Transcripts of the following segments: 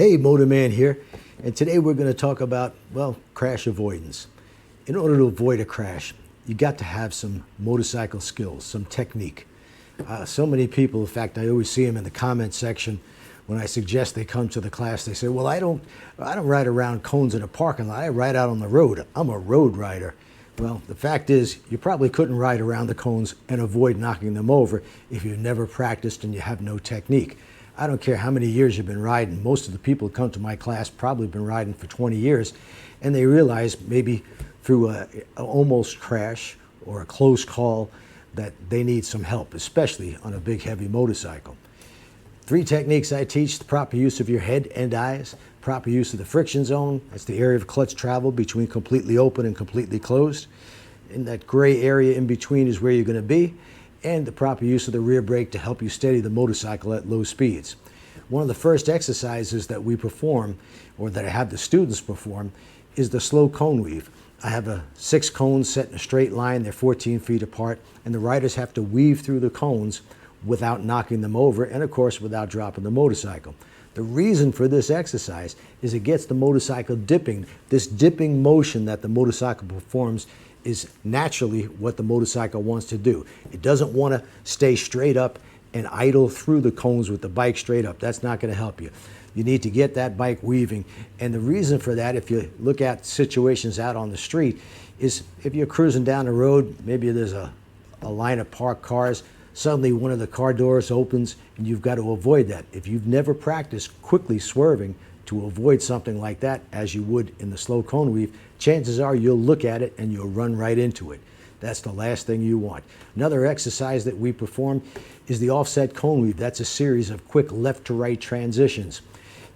Hey, Motor Man here, and today we're going to talk about, well, crash avoidance. In order to avoid a crash, you got to have some motorcycle skills, some technique. So many people, in fact, I always see them in the comment section when I suggest they come to the class. They say, well, I don't ride around cones in a parking lot. I ride out on the road. I'm a road rider. Well, the fact is, you probably couldn't ride around the cones and avoid knocking them over if you've never practiced and you have no technique. I don't care how many years you've been riding. Most of the people who come to my class probably been riding for 20 years, and they realize maybe through an almost crash or a close call that they need some help, especially on a big, heavy motorcycle. 3 techniques I teach: the proper use of your head and eyes, proper use of the friction zone, that's the area of clutch travel between completely open and completely closed. In that gray area in between is where you're going to be, and the proper use of the rear brake to help you steady the motorcycle at low speeds. One of the first exercises that we perform, or that I have the students perform, is the slow cone weave. I have 6 cones set in a straight line. They're 14 feet apart, and the riders have to weave through the cones without knocking them over, and of course without dropping the motorcycle. The reason for this exercise is it gets the motorcycle dipping. This dipping motion that the motorcycle performs is naturally what the motorcycle wants to do. It doesn't want to stay straight up and idle through the cones with the bike straight up. That's not going to help you. You need to get that bike weaving. And the reason for that, if you look at situations out on the street, is if you're cruising down the road, maybe there's a line of parked cars, suddenly one of the car doors opens and you've got to avoid that. If you've never practiced quickly swerving to avoid something like that, as you would in the slow cone weave, chances are you'll look at it and you'll run right into it. That's the last thing you want. Another exercise that we perform is the offset cone weave. That's a series of quick left to right transitions.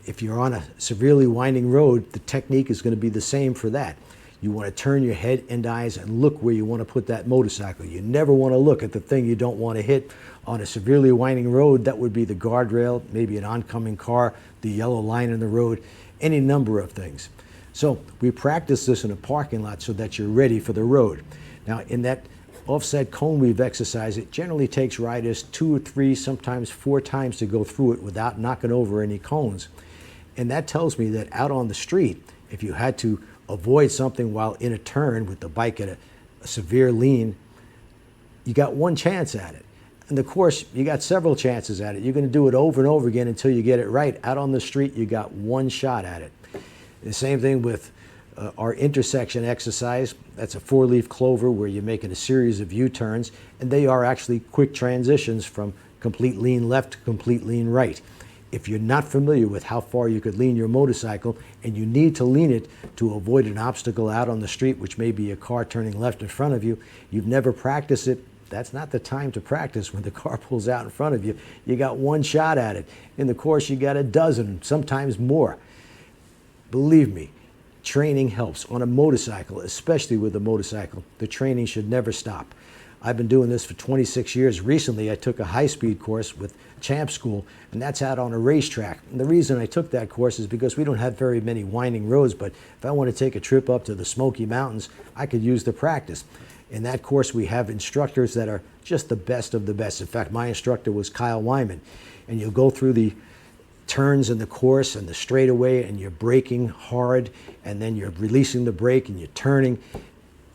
If you're on a severely winding road, the technique is going to be the same for that. You want to turn your head and eyes and look where you want to put that motorcycle. You never want to look at the thing you don't want to hit. On a severely winding road, that would be the guardrail, maybe an oncoming car, the yellow line in the road, any number of things. So we practice this in a parking lot so that you're ready for the road. Now, in that offset cone weave exercise, it generally takes riders 2 or 3, sometimes 4 times to go through it without knocking over any cones. And that tells me that out on the street, if you had to avoid something while in a turn with the bike at a severe lean, you got one chance at it. In the course, you got several chances at it. You're going to do it over and over again until you get it right. Out on the street, you got one shot at it. The same thing with our intersection exercise. That's a 4-leaf clover where you're making a series of U-turns, and they are actually quick transitions from complete lean left to complete lean right. If you're not familiar with how far you could lean your motorcycle and you need to lean it to avoid an obstacle out on the street, which may be a car turning left in front of you, you've never practiced it, that's not the time to practice when the car pulls out in front of you. You got one shot at it. In the course, you got a dozen, sometimes more. Believe me, training helps. On a motorcycle, especially with a motorcycle, the training should never stop. I've been doing this for 26 years. Recently, I took a high-speed course with Champ School, and that's out on a racetrack. And the reason I took that course is because we don't have very many winding roads, but if I want to take a trip up to the Smoky Mountains, I could use the practice. In that course, we have instructors that are just the best of the best. In fact, my instructor was Kyle Wyman, and you'll go through the turns in the course and the straightaway, and you're braking hard, and then you're releasing the brake and you're turning.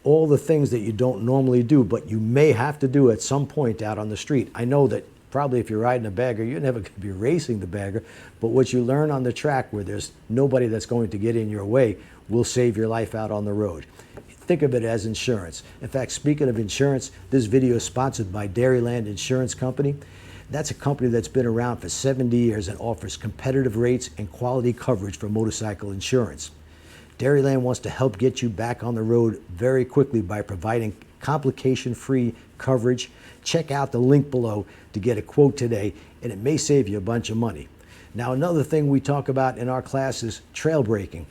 All the things that you don't normally do, but you may have to do at some point out on the street. I know that probably if you're riding a bagger, you're never going to be racing the bagger, but what you learn on the track where there's nobody that's going to get in your way will save your life out on the road. Think of it as insurance. In fact, speaking of insurance, this video is sponsored by Dairyland Insurance Company. That's a company that's been around for 70 years and offers competitive rates and quality coverage for motorcycle insurance. Dairyland wants to help get you back on the road very quickly by providing complication-free coverage. Check out the link below to get a quote today, and it may save you a bunch of money. Now, another thing we talk about in our class is trail braking.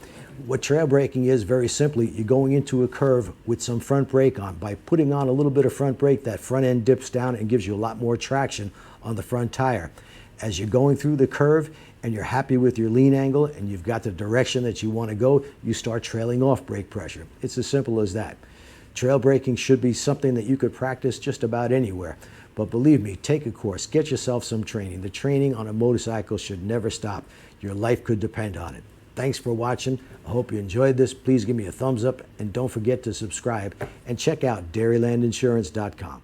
What trail braking is, very simply, you're going into a curve with some front brake on. By putting on a little bit of front brake, that front end dips down and gives you a lot more traction on the front tire. As you're going through the curve and you're happy with your lean angle and you've got the direction that you want to go, you start trailing off brake pressure. It's as simple as that. Trail braking should be something that you could practice just about anywhere. But believe me, take a course, get yourself some training. The training on a motorcycle should never stop. Your life could depend on it. Thanks for watching. I hope you enjoyed this. Please give me a thumbs up and don't forget to subscribe and check out dairylandinsurance.com.